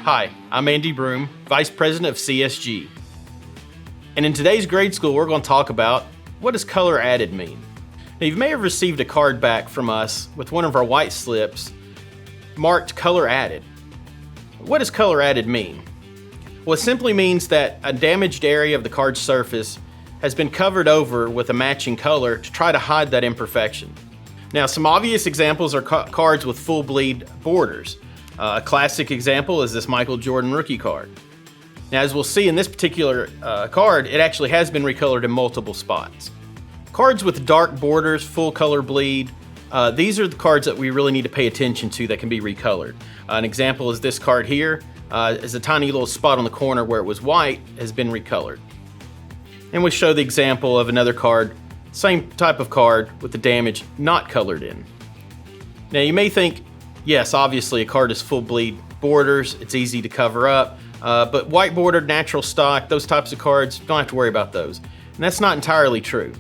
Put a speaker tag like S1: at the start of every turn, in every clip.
S1: Hi, I'm Andy Broome, Vice President of CSG. And in today's grade school, we're going to talk about what does color added mean? Now, you may have received a card back from us with one of our white slips marked color added. What does color added mean? Well, it simply means that a damaged area of the card's surface has been covered over with a matching color to try to hide that imperfection. Now, some obvious examples are cards with full bleed borders. A classic example is this Michael Jordan rookie card. Now, as we'll see in this particular card, it actually has been recolored in multiple spots. Cards with dark borders, full color bleed, these are the cards that we really need to pay attention to that can be recolored. An example is this card here, is a tiny little spot on the corner where it was white has been recolored. And we show the example of another card, same type of card with the damage not colored in. Now you may think, yes, obviously a card is full bleed borders, it's easy to cover up, but white bordered, natural stock, those types of cards, don't have to worry about those. And that's not entirely true.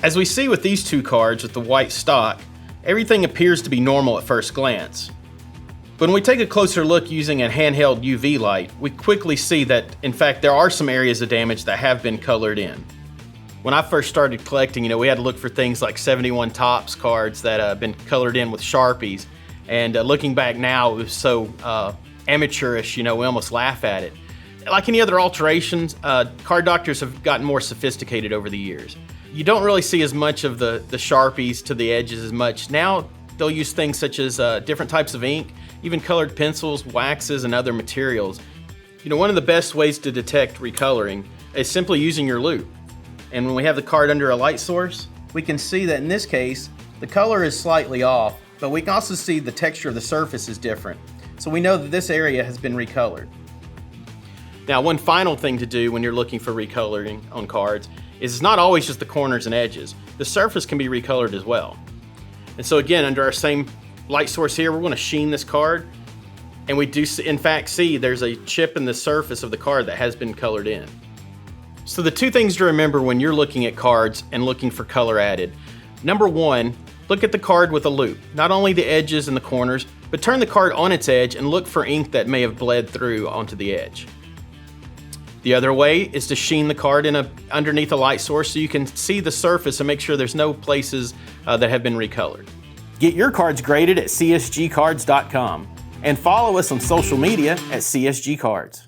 S1: As we see with these two cards with the white stock, everything appears to be normal at first glance. But when we take a closer look using a handheld UV light, we quickly see that, in fact, there are some areas of damage that have been colored in. When I first started collecting, we had to look for things like 71 Topps cards that have been colored in with Sharpies. And looking back now, it was so amateurish, we almost laugh at it. Like any other alterations, card doctors have gotten more sophisticated over the years. You don't really see as much of the Sharpies to the edges as much. Now, they'll use things such as different types of ink, even colored pencils, waxes, and other materials. One of the best ways to detect recoloring is simply using your loupe. And when we have the card under a light source, we can see that in this case, the color is slightly off, but we can also see the texture of the surface is different. So we know that this area has been recolored. Now, one final thing to do when you're looking for recoloring on cards is it's not always just the corners and edges. The surface can be recolored as well. And so again, under our same light source here, we're going to sheen this card, and we do in fact see there's a chip in the surface of the card that has been colored in. So the two things to remember when you're looking at cards and looking for color added. Number one, look at the card with a loupe, not only the edges and the corners, but turn the card on its edge and look for ink that may have bled through onto the edge. The other way is to sheen the card underneath a light source so you can see the surface and make sure there's no places that have been recolored. Get your cards graded at csgcards.com and follow us on social media at CSG Cards.